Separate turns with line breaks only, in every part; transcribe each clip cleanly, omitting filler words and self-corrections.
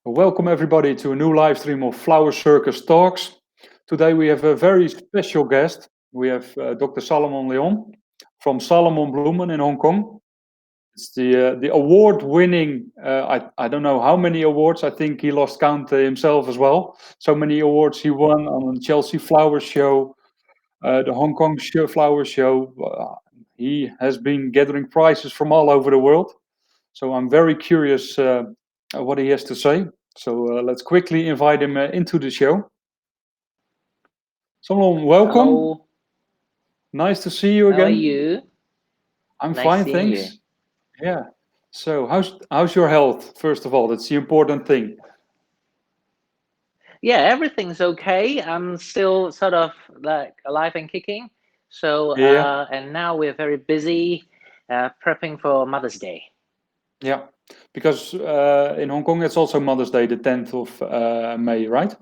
Welcome everybody to a new live stream of Flower Circus Talks. Today we have a very special guest. We have Dr. Solomon Leong from Solomon Bloemen in Hong Kong. It's the award-winning, I don't know how many awards, I think he lost count himself as well. So many awards he won on the Chelsea Flower Show, the Hong Kong Flower Show. He has been gathering prizes from all over the world. So I'm very curious what he has to say. So let's quickly invite him into the show. Solomon, welcome.
Hello.
Nice to see you again.
How are you?
I'm
Nice
fine,
seeing
thanks.
you.
Yeah. So how's your health? First of all, that's the important thing.
Yeah, everything's okay. I'm still sort of like alive and kicking. So,
Yeah.
and now we're very busy prepping for Mother's Day.
Yeah. Because in Hong Kong it's also Mother's Day, the 10th of May, right?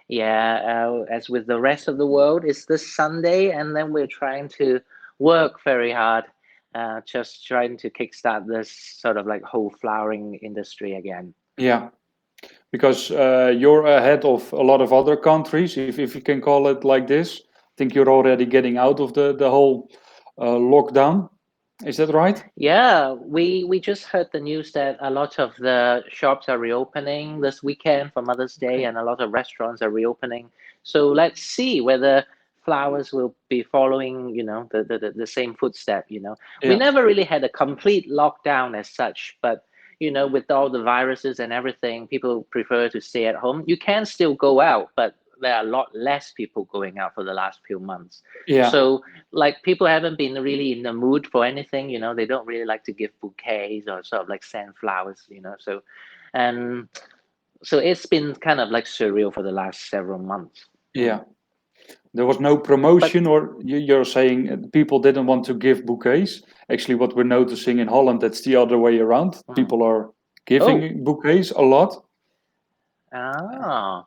Yeah, as with the rest of the world, it's this Sunday, and then we're trying to work very hard, just trying to kickstart this sort of like whole flowering industry again.
Yeah. Because you're ahead of a lot of other countries, if you can call it like this. I think you're already getting out of the whole lockdown. Is that right?
Yeah, we just heard the news that a lot of the shops are reopening this weekend for Mother's Day,
Okay.
and a lot of restaurants are reopening. So let's see whether flowers will be following, the same footstep, We
Yeah.
never really had a complete lockdown as such, but with all the viruses and everything, people prefer to stay at home. You can still go out, but there are a lot less people going out for the last few months.
Yeah.
So like people haven't been really in the mood for anything, they don't really like to give bouquets or sort of like send flowers, and so it's been kind of like surreal for the last several months.
Yeah. There was no
But
promotion, or you're saying people didn't want to give bouquets. Actually, what we're noticing in Holland, that's the other way around. People are
oh,
giving bouquets a lot.
ah,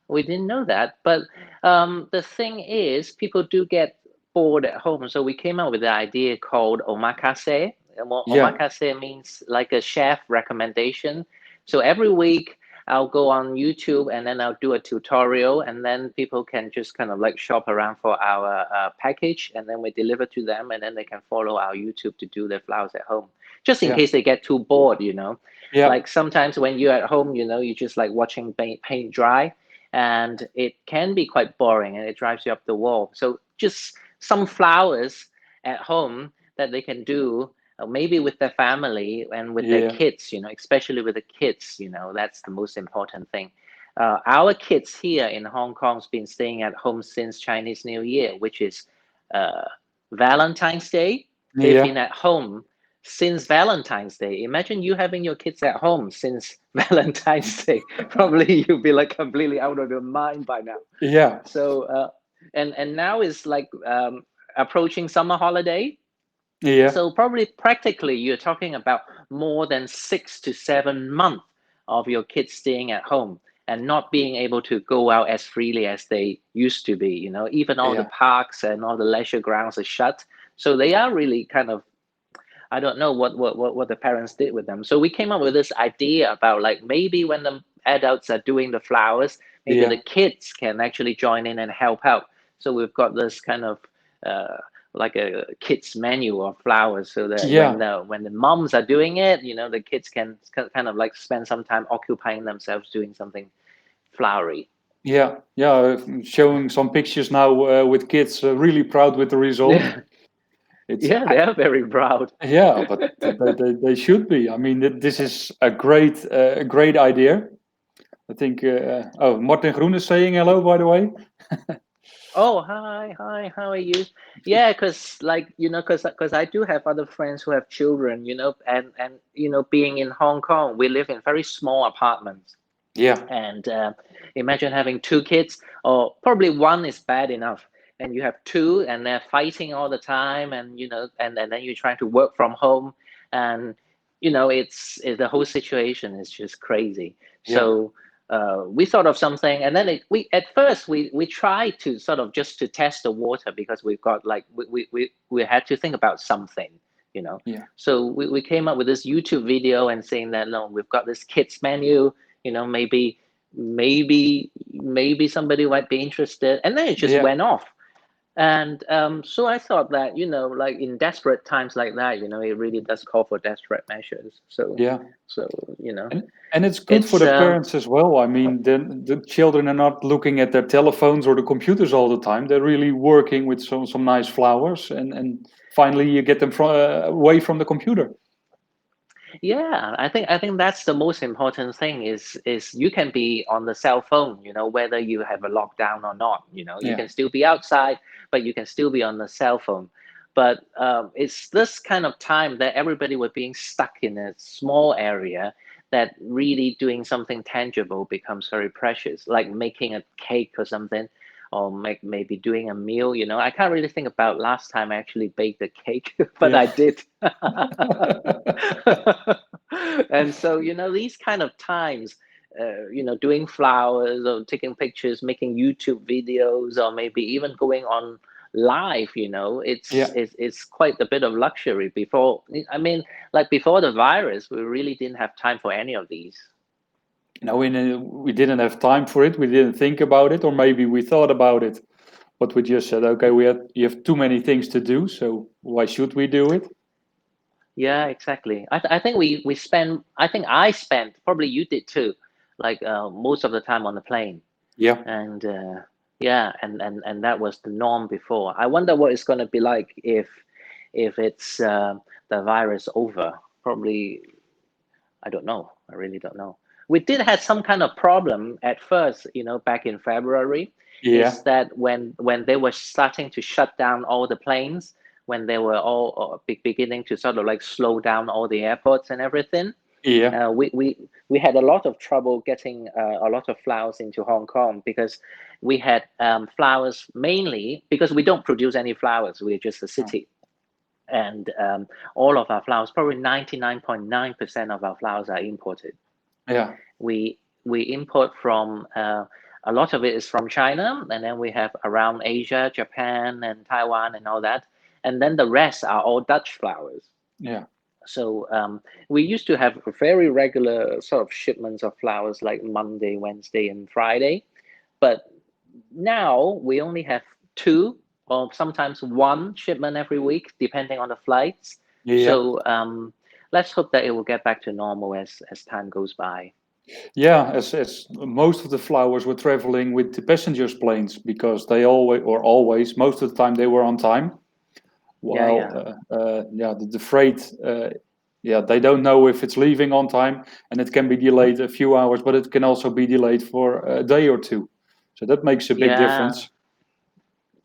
we didn't know that. But the thing is, people do get bored at home, so we came up with the idea called omakase. And what
Yeah.
omakase means like a chef recommendation. So every week I'll go on YouTube and then I'll do a tutorial, and then people can just kind of like shop around for our package, and then we deliver to them, and then they can follow our YouTube to do their flowers at home, just in
Yeah.
case they get too bored.
Yeah.
Like sometimes when you're at home, you just like watching paint dry, and it can be quite boring and it drives you up the wall. So just some flowers at home that they can do, maybe with their family and with their
Yeah.
kids, especially with the kids, that's the most important thing. Our kids here in Hong Kong's been staying at home since Chinese New Year, which is uh, Valentine's Day. They've
Yeah.
been at home since Valentine's Day. Imagine you having your kids at home since Valentine's Day. Probably you'll be like completely out of your mind by now.
Yeah.
So and now is like approaching summer holiday.
Yeah.
So probably practically you're talking about more than 6 to 7 months of your kids staying at home and not being able to go out as freely as they used to be. Even all the
Yeah.
parks and all the leisure grounds are shut. So they are really kind of, I don't know what the parents did with them. So we came up with this idea about like maybe when the adults are doing the flowers, maybe the
Yeah.
kids can actually join in and help out. So we've got this kind of uh, like a kids menu of flowers, so that when
Yeah.
the moms are doing it, the kids can kind of like spend some time occupying themselves doing something flowery.
Yeah. Yeah. Showing some pictures now with kids, really proud with the result.
Yeah,
It's
yeah, they are very proud.
Yeah, but they should be. I mean, this is a great idea. I think. Oh, Martin Groen is saying hello, by the way.
Oh, hi, how are you? Yeah, because like because I do have other friends who have children, and being in Hong Kong, we live in very small apartments,
Yeah,
and imagine having two kids, or probably one is bad enough, and you have two, and they're fighting all the time, and and then you're trying to work from home, and the whole situation is just crazy.
yeah,
So we thought of something, and then we at first we tried to sort of just to test the water, because we've got like we had to think about something you know.
Yeah.
So we came up with this YouTube video and saying that, no, we've got this kids menu, you know, maybe somebody might be interested, and then it just
Yeah.
went off. And so I thought that, you know, like in desperate times like that, you know, it really does call for desperate measures. So
Yeah.
you know,
And it's good for
it's
the parents as well. I mean, the children are not looking at their telephones or the computers all the time. They're really working with some nice flowers, and finally you get them away from the computer.
yeah, I think that's the most important thing is you can be on the cell phone, you know, whether you have a lockdown or not, you know, you
Yeah.
can still be outside, but you can still be on the cell phone. But it's this kind of time that everybody were being stuck in a small area that really doing something tangible becomes very precious, like making a cake or something, or maybe doing a meal, you know. I can't really think about last time I actually baked a cake, but
Yeah.
I did. And so, you know, these kind of times, you know, doing flowers or taking pictures, making YouTube videos, or maybe even going on live, you know,
Yeah.
it's quite a bit of luxury. Before, I mean, like before the virus, we really didn't have time for any of these.
No, we didn't have time for it. We didn't think about it, or maybe we thought about it, but we just said, okay, you have too many things to do, so why should we do it?
Yeah, exactly. I think we spend, I think I spent, probably you did too, like most of the time on the plane.
Yeah.
And yeah, and that was the norm before. I wonder what it's going to be like if it's the virus over. Probably, I don't know. I really don't know. We did have some kind of problem at first, you know, back in February.
Yeah.
Is that when they were starting to shut down all the planes, when they were all beginning to sort of like slow down all the airports and everything.
Yeah.
We had a lot of trouble getting a lot of flowers into Hong Kong, because we had flowers mainly because we don't produce any flowers. We're just a
Oh,
city, and all of our flowers, probably 99.9% of our flowers are imported.
yeah.
We import from a lot of it is from China, and then we have around Asia, Japan, and Taiwan, and all that, and then the rest are all Dutch flowers.
Yeah.
So we used to have very regular sort of shipments of flowers like Monday, Wednesday, and Friday. But now we only have two or sometimes one shipment every week, depending on the flights.
Yeah.
So let's hope that it will get back to normal as time goes by.
Yeah, as most of the flowers were traveling with the passengers planes, because they always, most of the time they were on time.
Yeah,
While
yeah.
yeah, the freight, yeah, they don't know if it's leaving on time, and it can be delayed a few hours, but it can also be delayed for a day or two. So that makes a big
Yeah,
difference.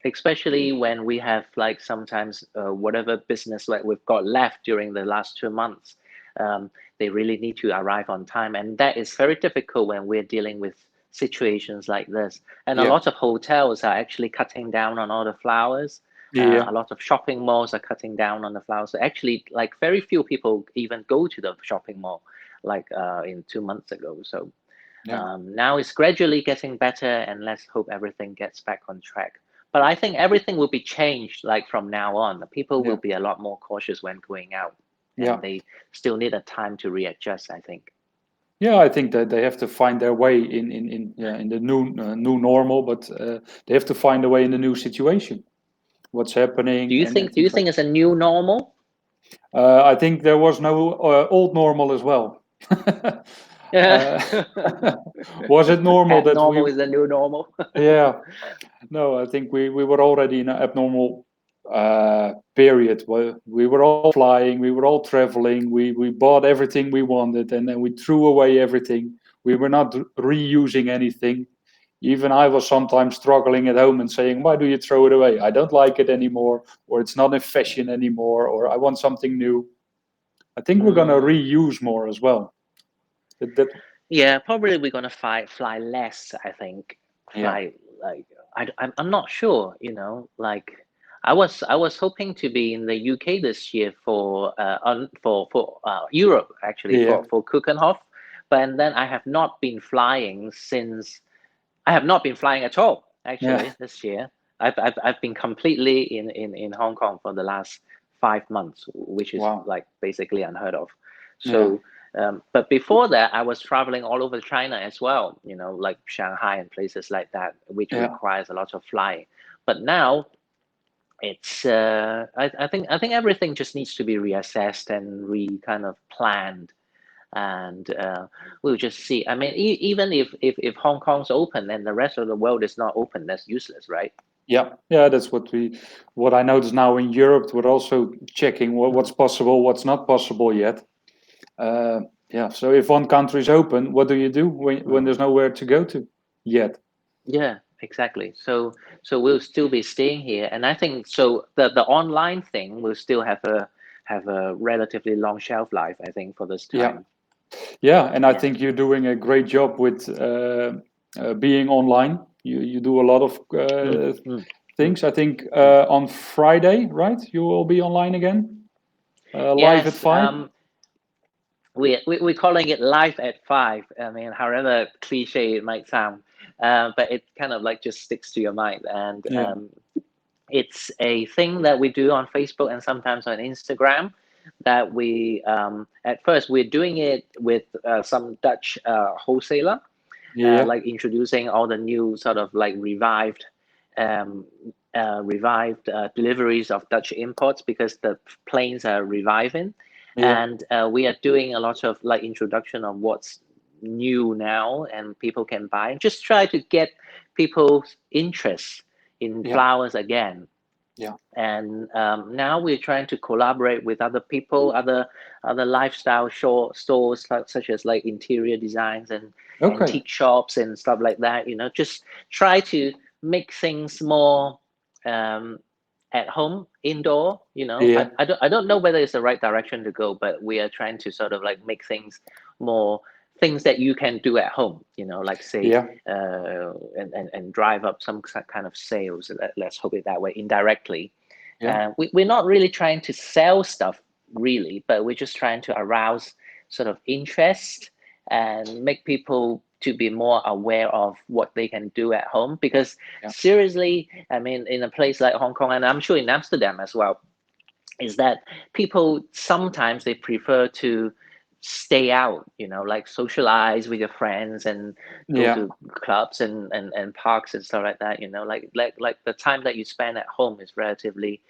especially when we have like sometimes whatever business like we've got left during the last 2 months, they really need to arrive on time, and that is very difficult when we're dealing with situations like this. And a
Yeah.
lot of hotels are actually cutting down on all the flowers.
Yeah.
A lot of shopping malls are cutting down on the flowers. So actually, like very few people even go to the shopping mall, like in 2 months ago. So
Yeah.
now it's gradually getting better, and let's hope everything gets back on track. But I think everything will be changed like from now on. People will
Yeah.
be a lot more cautious when going out, and
Yeah.
they still need a time to readjust, I think.
Yeah, I think that they have to find their way in the new normal, but they have to find a way in the new situation. What's happening and
Do you
things like.
think it's a new normal?
I think there was no old normal as well.
Yeah.
uh, was it normal that we?
Abnormal is the new normal.
Yeah, no, I think we were already in an abnormal period where we were all flying, we were all traveling, we bought everything we wanted, and then we threw away everything. We were not reusing anything. Even I was sometimes struggling at home and saying, why do you throw it away? I don't like it anymore, or it's not in fashion anymore, or I want something new. I think we're going to
Mm,
reuse more as well. That
yeah, probably we're gonna fly less. I think
yeah,
fly like I'm not sure. You know, like I was hoping to be in the UK this year for Europe, actually
yeah,
for Kuchenhof, but and then I have not been flying since. I have not been flying at all
yeah,
actually this year. I've been completely in Hong Kong for the last 5 months, which is
Wow.
like basically unheard of.
Yeah.
So but before that, I was traveling all over China as well, you know, like Shanghai and places like that, which
Yeah.
requires a lot of flying. But now it's I think everything just needs to be reassessed and kind of planned, and we'll just see. I mean, even if Hong Kong's open and the rest of the world is not open, that's useless, right?
Yeah, yeah, that's what I notice now in Europe. We're also checking what's possible, what's not possible yet. Yeah, so if one country is open, what do you do when there's nowhere to go to yet?
Yeah, exactly. So we'll still be staying here, and I think so. The online thing will still have a relatively long shelf life, I think, for this
Yeah,
time.
yeah, and I
Yeah.
think you're doing a great job with being online. You do a lot of things. I think on Friday, right? You will be online again, live at
Yes.
5.
We're calling it life at 5. I mean, however cliche it might sound, but it kind of like just sticks to your mind. And
Yeah,
it's a thing that we do on Facebook and sometimes on Instagram. That we at first we're doing it with some Dutch wholesaler,
yeah,
like introducing all the new sort of like um, revived deliveries of Dutch imports because the planes are reviving,
yeah,
and we are doing a lot of like introduction of what's new now and people can buy, and just try to get people's interest in
yeah,
flowers again.
yeah.
And now we're trying to collaborate with other people, other lifestyle stores such as like interior designs and
Okay.
antique shops and stuff like that. You know, just try to make things more um, at home, indoor. You know,
Yeah,
I don't know whether it's the right direction to go, but we are trying to sort of like make things more things that you can do at home, you know, like say,
yeah,
and drive up some kind of sales. Let's hope it that way, indirectly.
yeah,
We're not really trying to sell stuff, really, but we're just trying to arouse sort of interest and make people to be more aware of what they can do at home. Because
yeah,
seriously, I mean, in a place like Hong Kong, and I'm sure in Amsterdam as well, is that people sometimes they prefer to stay out, you know, like socialize with your friends and go
yeah,
to clubs and parks and stuff like that, you know, like the time that you spend at home is relatively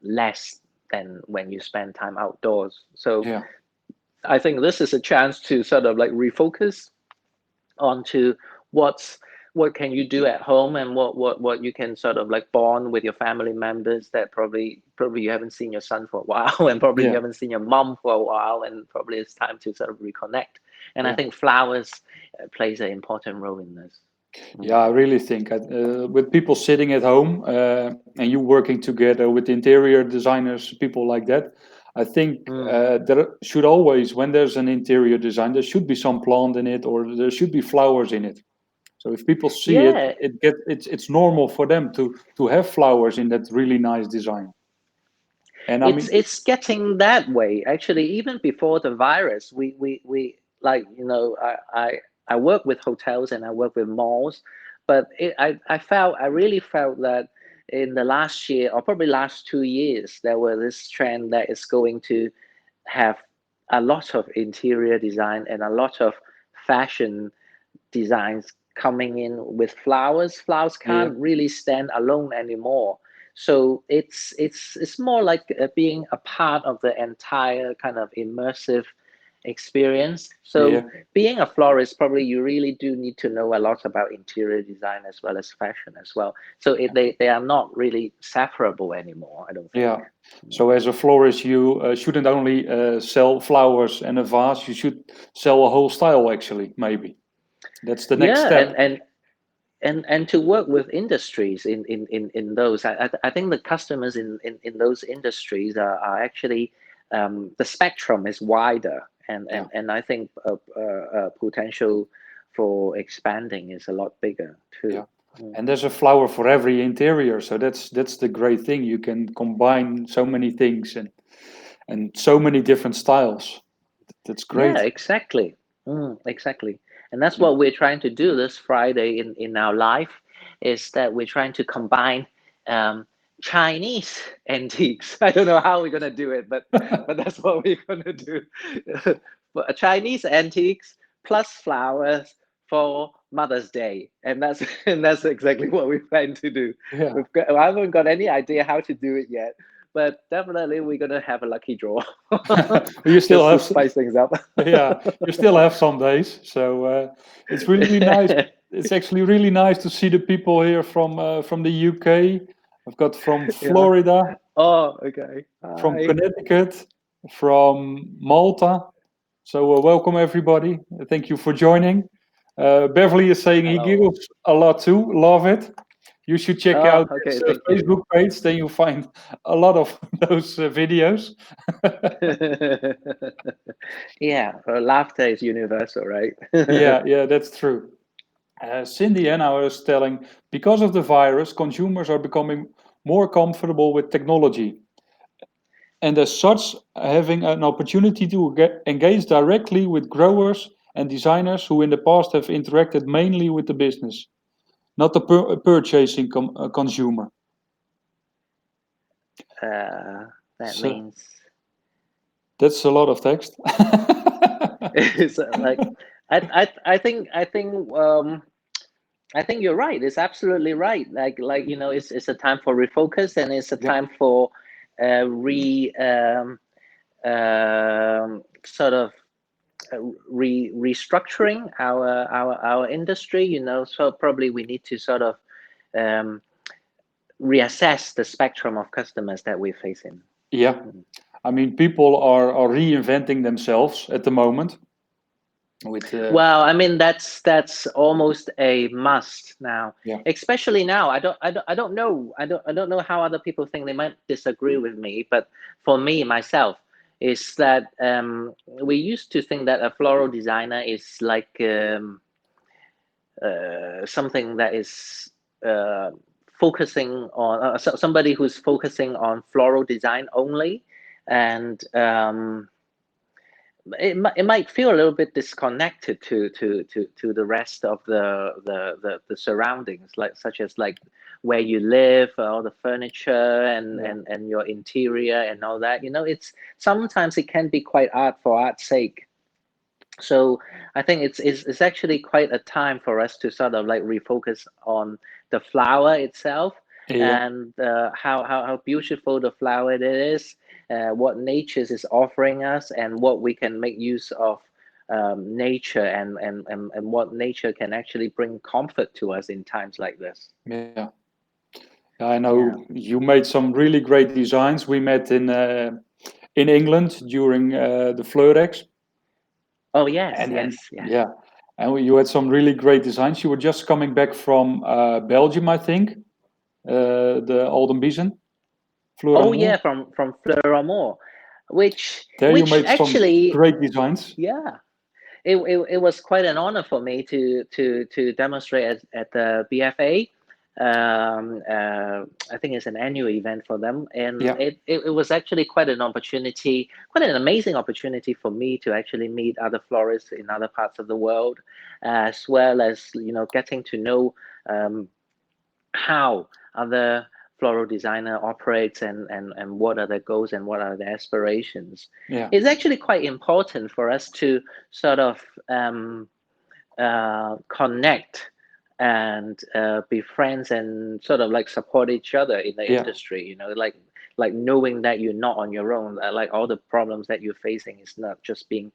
less than when you spend time outdoors. So
yeah,
I think this is a chance to sort of like refocus onto what can you do at home and what you can sort of like bond with your family members that probably you haven't seen your son for a while and probably you
yeah,
haven't seen your mom for a while, and probably it's time to sort of reconnect. And I
yeah.
think flowers plays an important role in this.
Yeah, I really think with people sitting at home and you working together with interior designers, people like that, I think
Mm.
there should always, when there's an interior design, there should be some plant in it or there should be flowers in it. So if people see it,
Yeah,
it's normal for them to have flowers in that really nice design. And I mean,
it's getting that way actually. Even before the virus, we like, you know, I work with hotels and I work with malls, but I really felt that in the last year or probably last 2 years there was this trend that is going to have a lot of interior design and a lot of fashion designs coming in with flowers. Flowers
yeah,
can't really stand alone anymore. So it's more like being a part of the entire kind of immersive experience.
yeah,
So being a florist, probably you really do need to know a lot about interior design as well as fashion as well. So they are not really separable anymore, I don't think.
yeah. So as a florist, you shouldn't only sell flowers and a vase. You should sell a whole style, actually. Maybe that's the next
Yeah,
step.
and to work with industries in those, I think the customers in those industries are actually the spectrum is wider,
Yeah,
and I think potential for expanding is a lot bigger
yeah.
too. Mm.
And there's a flower for every interior, so that's the great thing. You can combine so many things and so many different styles. That's
Yeah,
great.
exactly. Exactly. And that's
Yeah,
what we're trying to do this Friday in our life, is that we're trying to combine um, Chinese antiques. I don't know how we're gonna do it, but that's what we're gonna do. But Chinese antiques plus flowers for Mother's Day, and that's and that's exactly what we plan to do.
Yeah.
I haven't got any idea how to do it yet, but definitely we're gonna have a lucky draw.
You still
Just to
have
spice things up.
yeah, you still have some days, so it's really nice. It's actually really nice to see the people here from the UK. I've got from
Yeah.
Florida,
Oh, okay.
from
Hi.
Connecticut, from Malta. So welcome everybody. Thank you for joining. Beverly is saying he
Hello.
giggles a lot too. Love it. You should check
Oh,
out
okay.
his
Thank you.
Facebook page. Then you'll find a lot of those videos.
Yeah, laughter is universal, right?
Yeah, that's true. Cindy and I was telling, because of the virus, consumers are becoming more comfortable with technology. And as such, having an opportunity to engage directly with growers and designers who in the past have interacted mainly with the business, not the purchasing consumer.
That
So
means
that's a lot of text.
it's like I think you're right. It's absolutely right. It's a time for refocus, and it's a
Yeah,
time for re sort of restructuring our industry. So probably we need to sort of um, reassess the spectrum of customers that we're facing.
yeah. I mean, people are reinventing themselves at the moment with
Well, I mean that's almost a must now,
yeah,
especially now. I don't know how other people think. They might disagree with me, but for me myself, is that we used to think that a floral designer is like something that is focusing on somebody who's focusing on floral design only, and it might feel a little bit disconnected to the rest of the surroundings, like such as like where you live, all the furniture
yeah,
and your interior and all that. It's sometimes it can be quite art for art's sake. So I think it's actually quite a time for us to sort of like refocus on the flower itself,
yeah.
and how beautiful the flower it is, what nature is offering us, and what we can make use of nature, and what nature can actually bring comfort to us in times like this.
Yeah. I
Yeah.
know you made some really great designs. We met in England during the Fleurex,
Oh yes,
and then
yes, yeah.
yeah, and you had some really great designs. You were just coming back from Belgium, I think, the Olden Bison,
Oh yeah,
Fleuramont.
from Fleur, which
There you
which
made some
actually,
great designs.
yeah. It was quite an honor for me to demonstrate at the BFA. I think it's an annual event for them, and
Yeah,
it was actually quite an opportunity, quite an amazing opportunity for me to actually meet other florists in other parts of the world, as well as getting to know how other floral designer operates, and what are their goals and what are their aspirations.
yeah,
It's actually quite important for us to sort of connect and be friends and sort of like support each other in the
yeah,
industry. Like knowing that you're not on your own, like all the problems that you're facing is not just being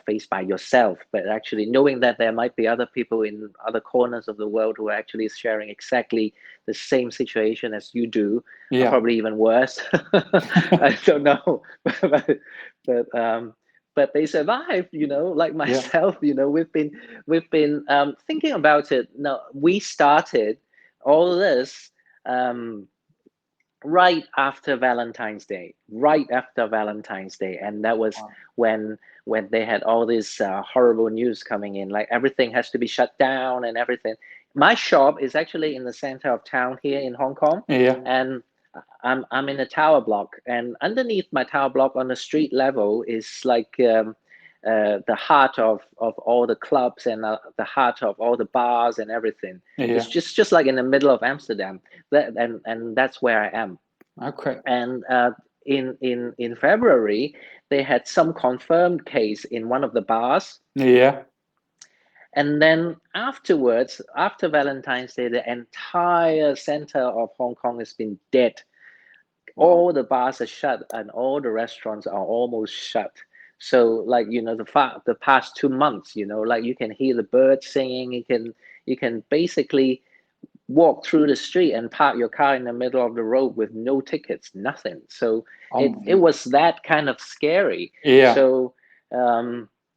faced by yourself, but actually knowing that there might be other people in other corners of the world who are actually sharing exactly the same situation as you do, or
yeah,
probably even worse. I don't know, but but they survive, like
yeah,
myself. We've been thinking about it. No, we started all this um, right after Valentine's Day, and that was
wow.
when they had all this horrible news coming in, like everything has to be shut down and everything. My shop is actually in the center of town here in Hong Kong,
Yeah,
and I'm in a tower block, and underneath my tower block on the street level is like the heart of all the clubs and the heart of all the bars and everything. It's just like in the middle of Amsterdam. And that's where I am.
Okay.
And in February, they had some confirmed case in one of the bars.
Yeah.
And then afterwards, after Valentine's Day, the entire center of Hong Kong has been dead.
Wow.
All the bars are shut and all the restaurants are almost shut. So like, the past 2 months, like you can hear the birds singing, you can basically walk through the street and park your car in the middle of the road with no tickets, nothing. So it was that kind of scary.
Yeah.
So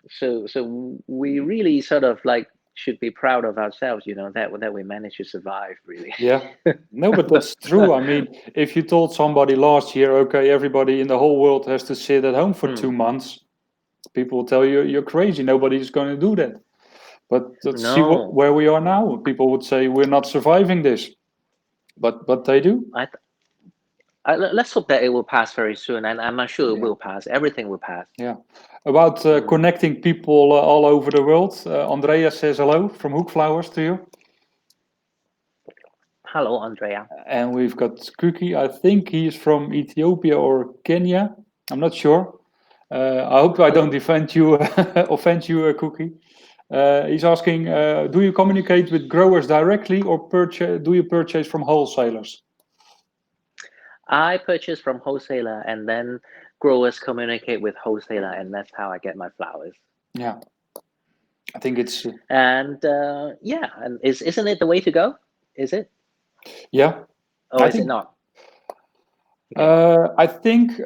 so we really sort of like should be proud of ourselves, that we managed to survive, really.
Yeah. No, but that's true. I mean, if you told somebody last year, okay, everybody in the whole world has to sit at home for 2 months, people will tell you you're crazy. Nobody's going to do that. But let's see where we are now. People would say we're not surviving this, but they do.
Let's hope that it will pass very soon, and I'm not sure it will pass. Everything will pass.
Yeah. About connecting people all over the world, Andrea says hello from Hook Flowers to you.
Hello, Andrea.
And we've got Cookie. I think he's from Ethiopia or Kenya. I'm not sure. I hope I don't offend you, Cookie. He's asking, do you communicate with growers directly or do you purchase from wholesalers?
I purchase from wholesaler, and then growers communicate with wholesaler, and that's how I get my flowers.
Yeah, I think it's...
And and isn't it the way to go? Is it?
Yeah.
Or is it not?
Okay. I think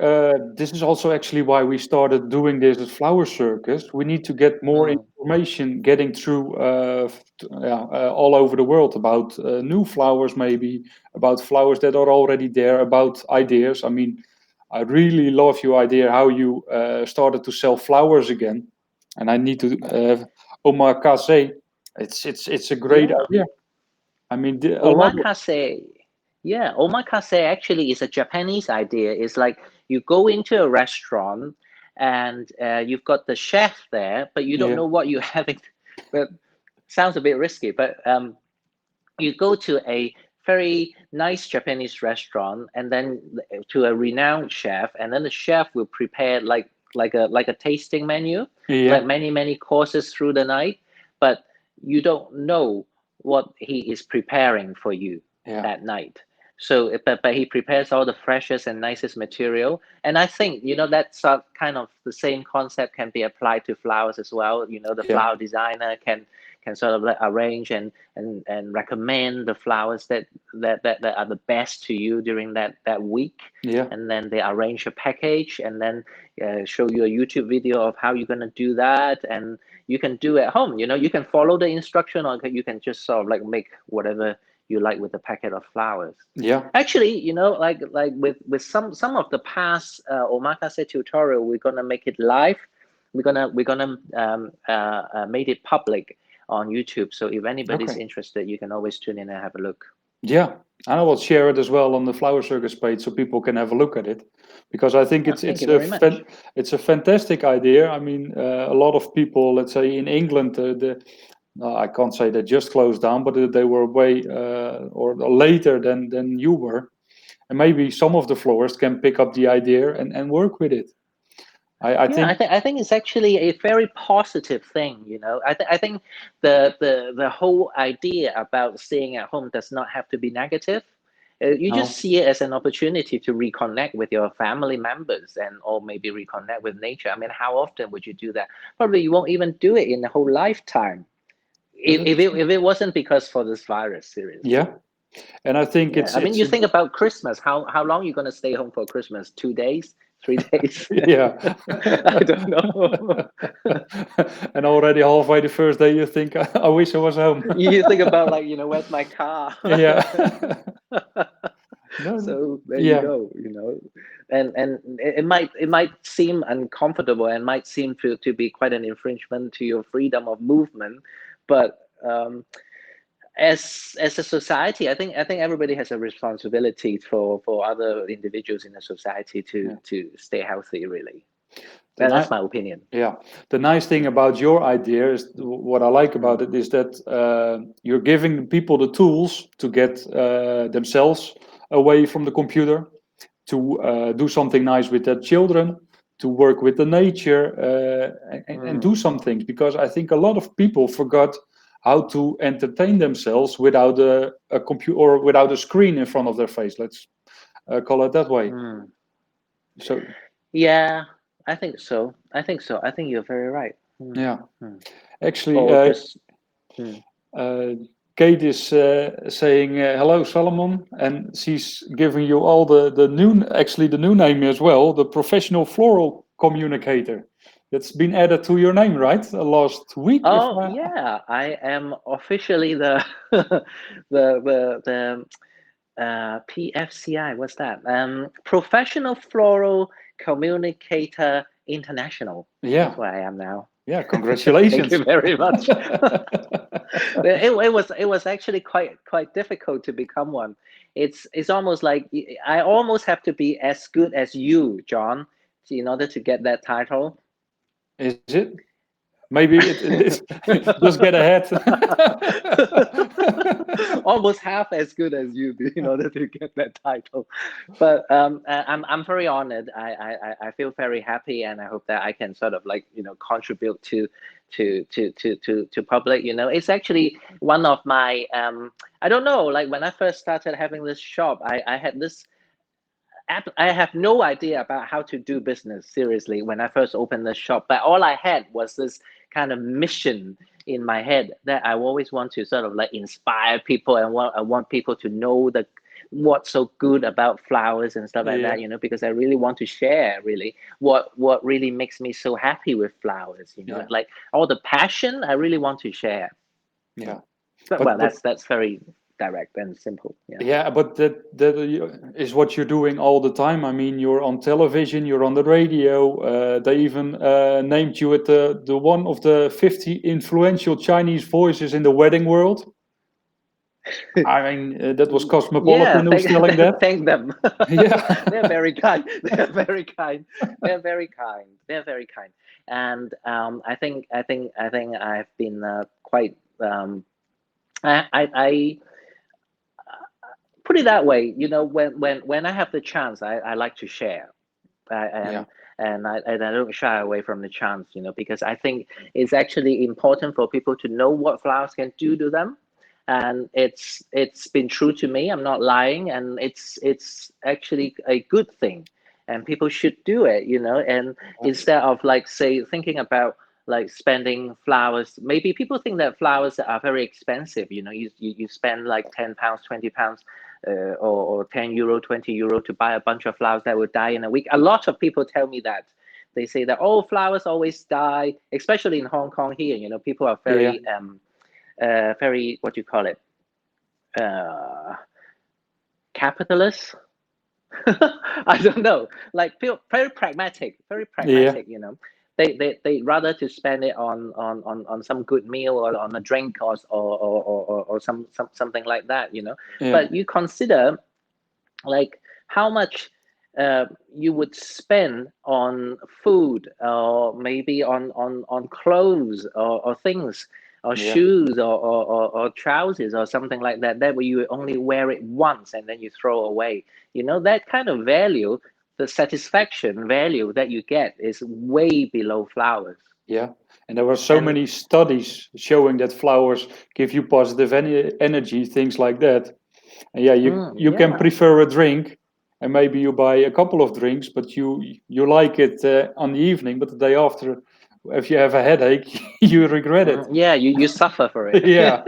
this is also actually why we started doing this as Flower Circus. We need to get more information getting through all over the world about new flowers, maybe about flowers that are already there, about ideas. I mean, I really love your idea how you started to sell flowers again, and I need to omakase. It's a great idea. I mean,
omakase. Yeah, omakase actually is a Japanese idea. It's like you go into a restaurant and you've got the chef there, but you don't know what you're having. But sounds a bit risky, but you go to a very nice Japanese restaurant and then to a renowned chef, and then the chef will prepare like a tasting menu, like many courses through the night, but you don't know what he is preparing for you that night. So, but he prepares all the freshest and nicest material, and I think that's kind of the same concept can be applied to flowers as well. The flower designer can sort of arrange and recommend the flowers that are the best to you during that week. And then they arrange a package and then show you a YouTube video of how you're going to do that, and you can do at home. You can follow the instruction, or you can just sort of like make whatever you like with a packet of flowers. Actually, like with some of the past omakase tutorial, we're gonna make it live. We're gonna make it public on YouTube. So if anybody's interested, you can always tune in and have a look.
Yeah, and I will share it as well on the Flower Circus page so people can have a look at it, because I think it's a fantastic idea. I mean, a lot of people, let's say in England, I can't say they just closed down, but they were way or later than you were, and maybe some of the florists can pick up the idea and work with it. I
think it's actually a very positive thing. I think the whole idea about staying at home does not have to be negative. You just see it as an opportunity to reconnect with your family members or maybe reconnect with nature. I mean, how often would you do that? Probably you won't even do it in the whole lifetime. If it wasn't because for this virus, seriously.
Yeah. And I think
I mean, you think about Christmas. How long are you going to stay home for Christmas? 2 days? 3 days?
Yeah.
I don't know.
And already halfway the first day, you think, I wish I was home.
You think about where's my car?
Yeah.
So there you go. And it might seem uncomfortable and might seem to be quite an infringement to your freedom of movement, but as a society, I think everybody has a responsibility for other individuals in the society to stay healthy, really. That's my opinion.
Yeah, the nice thing about your idea is what I like about it is that you're giving people the tools to get themselves away from the computer, to do something nice with their children, to work with the nature, and do some things. Because I think a lot of people forgot how to entertain themselves without a computer or without a screen in front of their face. Let's call it that way. So
yeah, I think so. I think you're very right.
yeah, actually,
Or just
Kate is saying hello, Solomon, and she's giving you all the new name as well, the professional floral communicator. That's been added to your name, right? Last week.
yeah, I am officially the the PFCI. What's that? Professional Floral Communicator International.
Yeah,
that's what I am now.
Yeah, congratulations.
Thank you very much. It was actually quite difficult to become one. It's almost like I almost have to be as good as you, John, in order to get that title.
Is it? Maybe it's just get ahead.
Almost half as good as you in order to get that title. But I'm very honored. I feel very happy, and I hope that I can sort of like contribute to public. It's actually one of my I don't know, like when I first started having this shop, I had this. I have no idea about how to do business seriously when I first opened the shop, but all I had was this kind of mission in my head that I always want to sort of like inspire people, and I want people to know what's so good about flowers and stuff like that, because I really want to share really what really makes me so happy with flowers, like all the passion I really want to share.
Yeah.
But that's very direct and simple.
But that is what you're doing all the time. I mean, you're on television, you're on the radio. They even named you at the one of the 50 influential Chinese voices in the wedding world. I mean, that was Cosmopolitan who's telling that.
Thank them.
Yeah,
they're very kind. They're very kind. They're very kind. They're very kind. And I think I've been quite. I put it that way. When I have the chance, I like to share. And I don't shy away from the chance, because I think it's actually important for people to know what flowers can do to them. And it's been true to me. I'm not lying, and it's actually a good thing, and people should do it. And instead of like say thinking about like spending flowers, maybe people think that flowers are very expensive. You spend like £10, £20, or €10, €20 to buy a bunch of flowers that will die in a week. A lot of people tell me that. They say that flowers always die, especially in Hong Kong here. People are very very, what do you call it, capitalist. I don't know, like very pragmatic. They rather to spend it on some good meal or on a drink or something like that. But you consider like how much you would spend on food, or maybe on clothes or things, or shoes or trousers or something like that, where you only wear it once and then you throw away. That kind of value, the satisfaction value that you get, is way below flowers.
Yeah, and there were so many studies showing that flowers give you positive energy, things like that. And you can prefer a drink, and maybe you buy a couple of drinks, but you like it on the evening, but the day after, if you have a headache, you regret it.
Yeah, you suffer for it.
Yeah.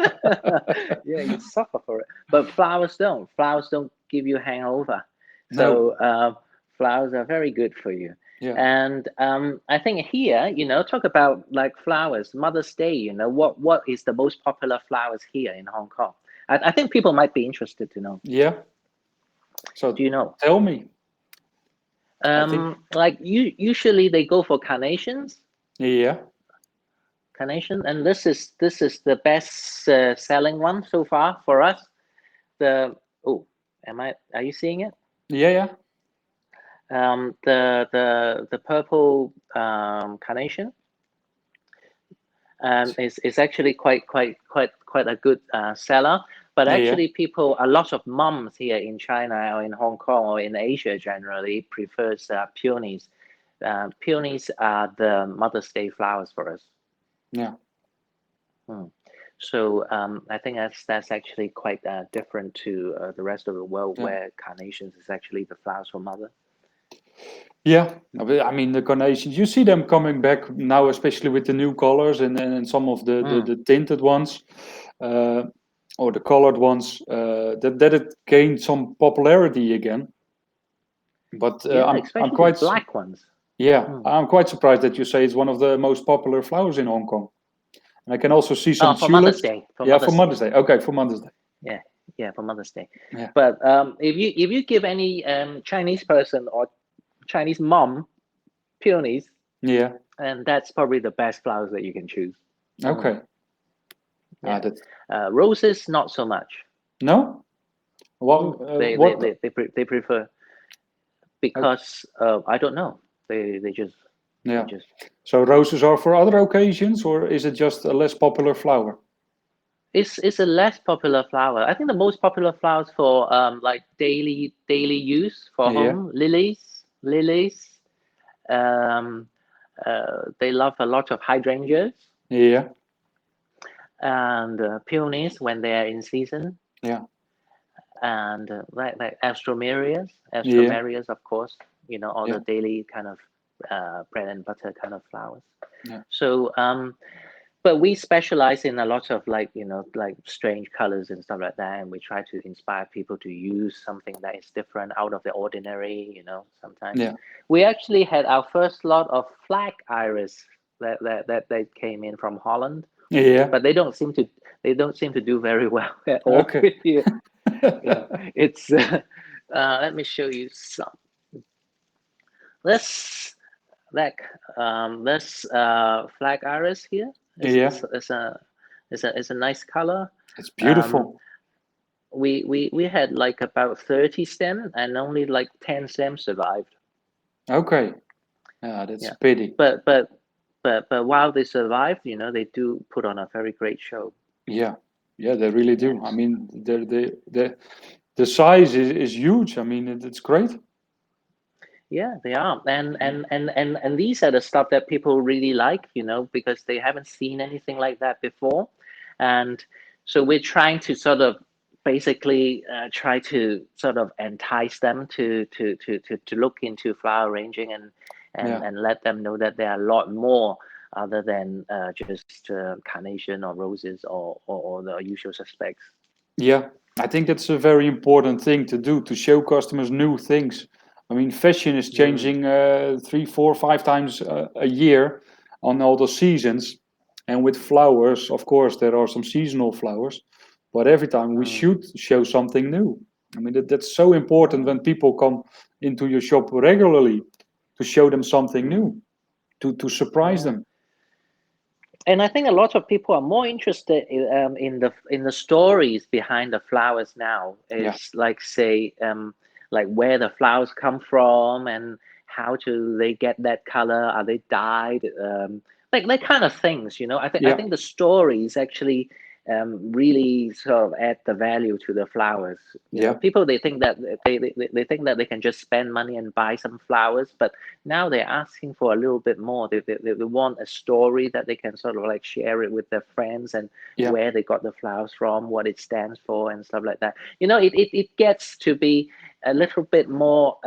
Yeah, you suffer for it. But flowers don't. Flowers don't give you hangover. So flowers are very good for you.
Yeah.
And I think here, talk about like flowers, Mother's Day, what is the most popular flowers here in Hong Kong? I think people might be interested to know.
Yeah. So
do you know?
Tell me.
Like usually they go for carnations.
Yeah.
Carnation, and this is the best selling one so far for us. Are you seeing it?
Yeah.
The purple carnation is actually quite a good seller. But actually, a lot of moms here in China or in Hong Kong or in Asia generally prefers peonies. Peonies are the Mother's Day flowers for us.
Yeah.
So I think that's actually quite different to the rest of the world, where carnations is actually the flowers for mother.
Yeah, I mean the carnations. You see them coming back now, especially with the new colors and some of the tinted ones, or the colored ones. That it gained some popularity again. But I'm quite
the black ones.
Yeah, I'm quite surprised that you say it's one of the most popular flowers in Hong Kong. And I can also see some
for
tulips.
Mother's Day.
For Mother's Day. Okay, for Mother's Day.
Yeah, for Mother's Day.
Yeah.
But if you give any Chinese person or Chinese mom peonies, and that's probably the best flowers that you can choose.
Okay.
Roses, not so much.
No. Well,
they prefer, because I don't know. They just.
So roses are for other occasions, or is it just a less popular flower?
It's a less popular flower. I think the most popular flowers for like daily use for home, lilies. They love a lot of hydrangeas.
Yeah.
And peonies when they are in season.
Yeah.
And like astromerias, of course. All the daily kind of bread and butter kind of flowers.
Yeah.
So but we specialize in a lot of like strange colors and stuff like that, and we try to inspire people to use something that is different, out of the ordinary. Sometimes we actually had our first lot of flag iris that came in from Holland. But they don't seem to do very well at all with you. It's let me show you some. This flag iris here. It's a nice color.
It's beautiful.
We had like about 30 stems, and only like 10 stems survived.
Okay. That's a pity.
But while they survived, they do put on a very great show.
Yeah, they really do. I mean, the size is huge. I mean, it's great.
Yeah, they are, and these are the stuff that people really like, because they haven't seen anything like that before, and so we're trying to sort of basically try to sort of entice them to look into flower arranging and let them know that there are a lot more other than just carnation or roses or the usual suspects.
Yeah, I think that's a very important thing to do, to show customers new things. I mean, fashion is changing 3, 4, 5 times a year on all the seasons. And with flowers, of course, there are some seasonal flowers. But every time we should show something new. I mean, that's so important when people come into your shop regularly, to show them something new, to surprise them.
And I think a lot of people are more interested in the stories behind the flowers now. It's like, say, like where the flowers come from and how do they get that color? Are they dyed? Like that kind of things, I think the stories actually really sort of add the value to the flowers. People, they think that they think that they can just spend money and buy some flowers, but now they're asking for a little bit more. They want a story that they can sort of like share it with their friends, and where they got the flowers from, what it stands for, and stuff like that. It gets to be a little bit more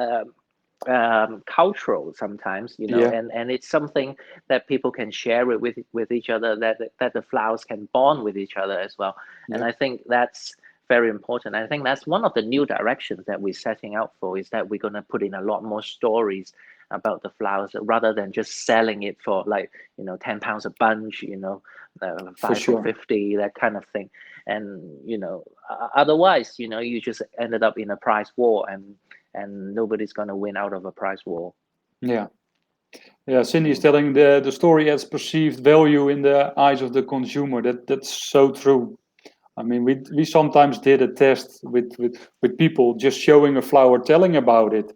cultural sometimes, and it's something that people can share it with each other, that the flowers can bond with each other as well. And I think that's very important. I think that's one of the new directions that we're setting out for, is that we're going to put in a lot more stories about the flowers, rather than just selling it for like £10 a bunch, 5 for 50, that kind of thing. And otherwise you just ended up in a price war, and nobody's going to win out of a price war.
Cindy is telling the story as perceived value in the eyes of the consumer. That's so true. I mean, we sometimes did a test with people, just showing a flower, telling about it,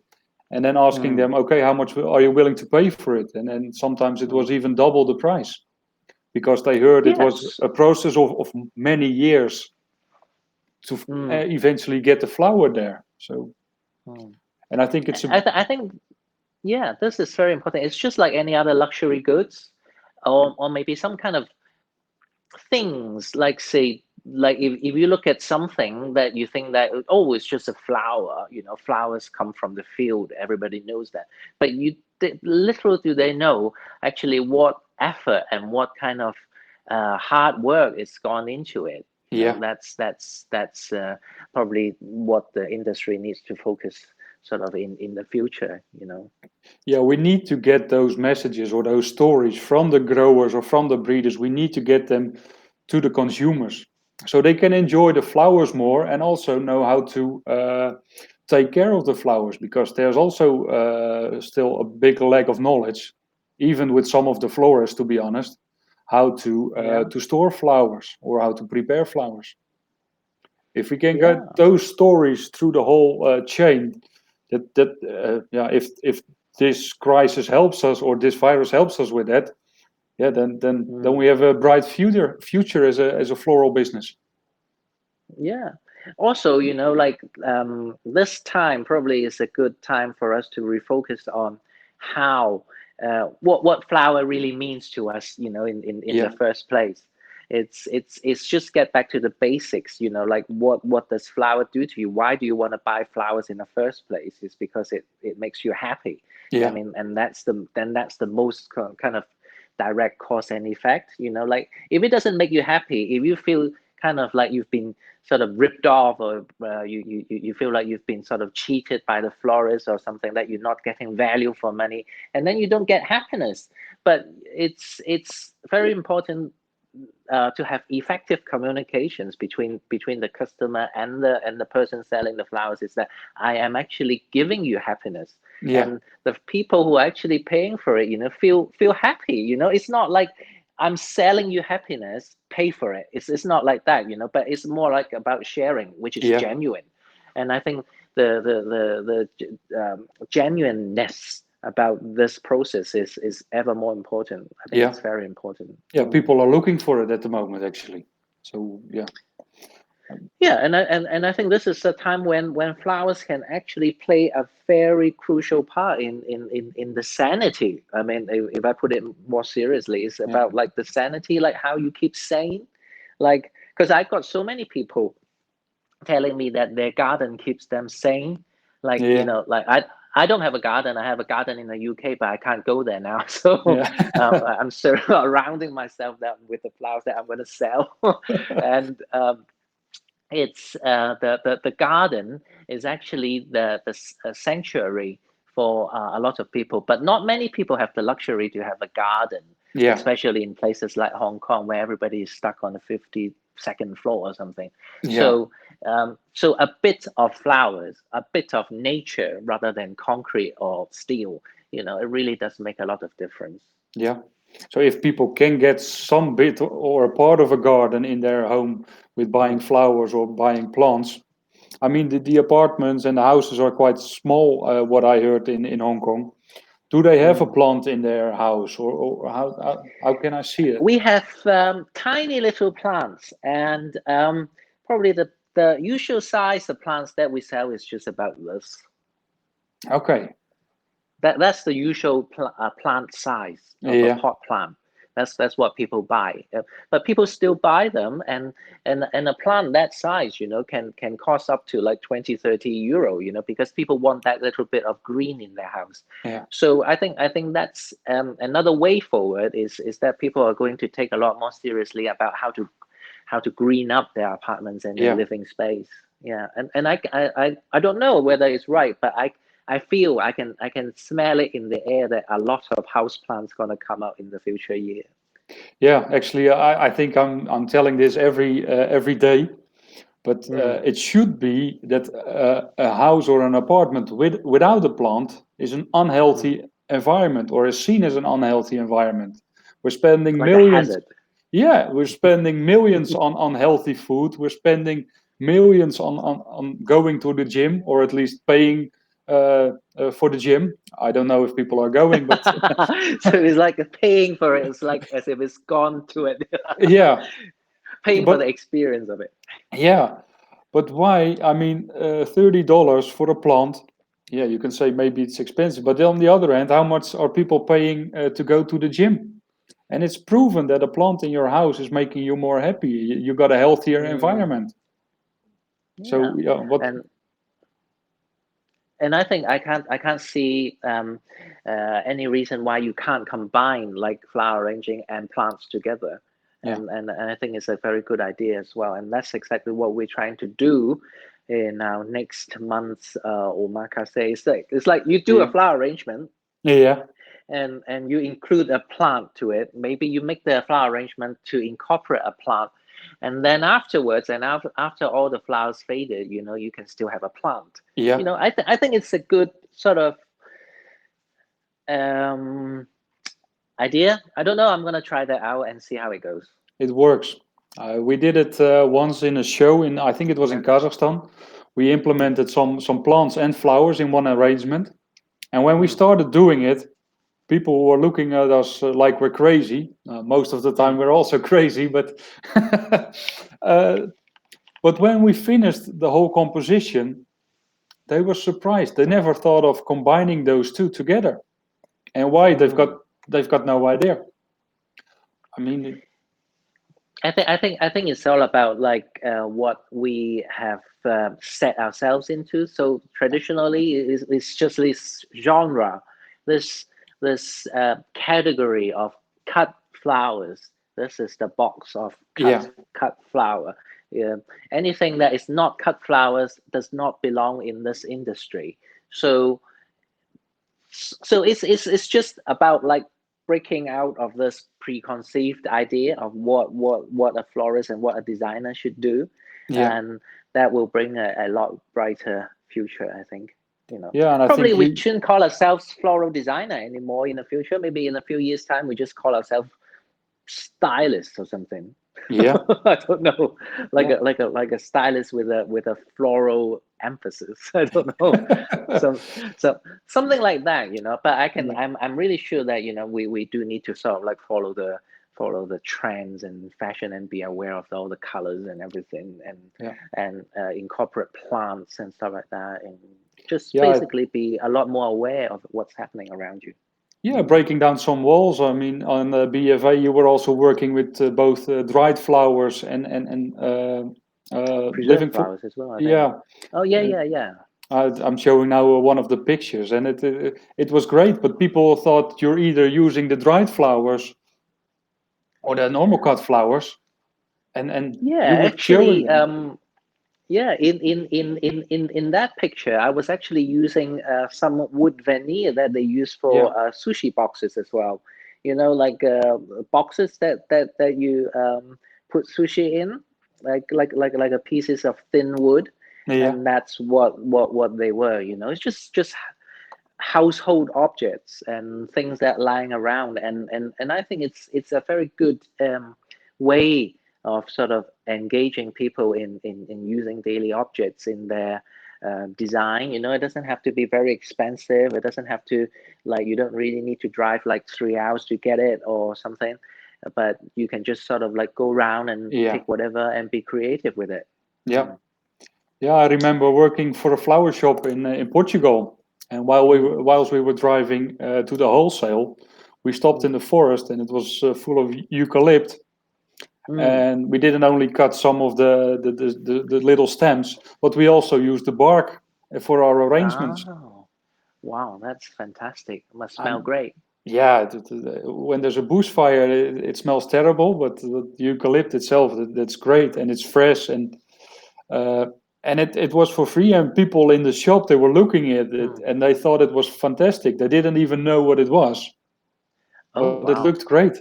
and then asking them, okay, how much are you willing to pay for it? And then sometimes it was even double the price, because they heard it was
Yes.
a process of many years to eventually get the flower there. So, and I think it's
I think, yeah, this is very important. It's just like any other luxury goods, or maybe some kind of things, like, say, like if you look at something that you think that, oh, it's just a flower, flowers come from the field, everybody knows that, but little do they know actually what effort and what kind of hard work is gone into it. That's probably what the industry needs to focus sort of in the future.
Yeah, we need to get those messages or those stories from the growers or from the breeders. We need to get them to the consumers, so they can enjoy the flowers more and also know how to take care of the flowers, because there's also still a big lack of knowledge, even with some of the florists, to be honest, how to store flowers or how to prepare flowers. If we can get those stories through the whole chain, if this crisis helps us, or this virus helps us with that, then we have a bright future as a floral business.
Yeah. Also, like this time probably is a good time for us to refocus on how what flower really means to us, in the first place. It's just get back to the basics, like what does flower do to you? Why do you want to buy flowers in the first place? It's because it makes you happy. I mean, and that's the most kind of direct cause and effect. Like if it doesn't make you happy, if you feel kind of like you've been sort of ripped off, or you feel like you've been sort of cheated by the florist or something, that you're not getting value for money, and then you don't get happiness. But it's very important to have effective communications between the customer and the person selling the flowers, is that I am actually giving you happiness, and the people who are actually paying for it, feel happy. It's not like I'm selling you happiness, pay for it. It's not like that, but it's more like about sharing, which is genuine. And I think the genuineness about this process is ever more important. I think it's very important.
Yeah, people are looking for it at the moment, actually. So
and I think this is a time when flowers can actually play a very crucial part in the sanity. I mean, if I put it more seriously, it's about like the sanity, like how you keep sane. Like, because I got so many people telling me that their garden keeps them sane. Like, like I don't have a garden. I have a garden in the UK, but I can't go there now. So I'm surrounding myself with the flowers that I'm going to sell. And it's the garden is actually the sanctuary for a lot of people, but not many people have the luxury to have a garden, especially in places like Hong Kong, where everybody is stuck on the 52nd floor or something. So so a bit of flowers, a bit of nature rather than concrete or steel, it really does make a lot of difference.
So if people can get some bit or a part of a garden in their home with buying flowers or buying plants, I mean, the apartments and the houses are quite small, what I heard in Hong Kong. Do they have a plant in their house, or how can I see it?
We have tiny little plants, and probably the usual size of plants that we sell is just about this.
Okay.
That's the usual plant size of a pot plant. That's what people buy, but people still buy them, and a plant that size, can cost up to like 20-30 euro, because people want that little bit of green in their house. So I think that's another way forward is that people are going to take a lot more seriously about how to green up their apartments and their living space. And I don't know whether it's right, but I feel I can smell it in the air that a lot of houseplants gonna come out in the future year.
Yeah, actually, I think I'm telling this every day, but it should be that a house or an apartment without a plant is an unhealthy environment, or is seen as an unhealthy environment. We're spending
like
millions.
A hazard.
Yeah, we're spending millions on unhealthy food. We're spending millions on going to the gym, or at least paying for the gym. I don't know if people are going, but
So it's like paying for it. It's like as if it's gone to it.
yeah,
Paying for the
but
experience of it.
yeah, but why? I mean, $30 for a plant. Yeah, you can say maybe it's expensive, but on the other hand, how much are people paying to go to the gym? And it's proven that a plant in your house is making you more happy. You got a healthier environment.
Yeah,
So yeah, what?
and I think I can't see any reason why you can't combine like flower arranging and plants together.
Yeah.
And I think it's a very good idea as well. And that's exactly what we're trying to do in our next month's Omakase. It's like you do a flower arrangement,
Yeah.
and you include a plant to it. Maybe you make the flower arrangement to incorporate a plant, and then afterwards, and after all the flowers faded, you can still have a plant.
Yeah.
I think it's a good sort of idea. I don't know. I'm gonna try that out and see how it goes.
It works. We did it once in a show in, I think it was in Kazakhstan. We implemented some plants and flowers in one arrangement, and when we started doing it, people were looking at us like we're crazy. Most of the time, we're also crazy, but but when we finished the whole composition, they were surprised. They never thought of combining those two together. And why? They've got no idea. I mean,
I think it's all about like what we have set ourselves into. So traditionally, it's just this genre, this category of cut flowers. This is the box of cut flower. Yeah. Anything that is not cut flowers does not belong in this industry. So it's just about like breaking out of this preconceived idea of what a florist and what a designer should do, and that will bring a lot brighter future, I think.
Yeah, and I
Probably
think
we shouldn't call ourselves floral designer anymore in the future. Maybe in a few years time we just call ourselves stylist or something.
Yeah.
I don't know, like a stylist with a floral emphasis. I don't know, so something like that, But I'm really sure that we do need to sort of like follow the trends and fashion and be aware of all the colors and everything, and incorporate plants and stuff like that, and just basically be a lot more aware of what's happening around you.
Yeah, breaking down some walls. I mean, on BFA, you were also working with both dried flowers and living
flowers as well, I think.
Yeah.
Oh yeah.
I'm showing now one of the pictures, and it was great. But people thought you're either using the dried flowers or the normal cut flowers, and
yeah,
you were
actually,
showing.
yeah, in that picture, I was actually using some wood veneer that they use for sushi boxes as well. Like boxes that you put sushi in, like a pieces of thin wood, and that's what they were. It's just household objects and things that lying around, and I think it's a very good way of sort of engaging people in using daily objects in their design. It doesn't have to be very expensive. It doesn't have to, like, you don't really need to drive like 3 hours to get it or something, but you can just sort of like go around and take whatever and be creative with it.
Yeah. I remember working for a flower shop in Portugal, and whilst we were driving to the wholesale, we stopped in the forest, and it was full of eucalypt. And we didn't only cut some of the little stems, but we also used the bark for our arrangements.
Oh, wow, that's fantastic. It must smell great.
Yeah, when there's a bushfire, it smells terrible, but the eucalypt itself, that's great, and it's fresh, and it was for free, and people in the shop, they were looking at it, and they thought it was fantastic. They didn't even know what it was, but it looked great.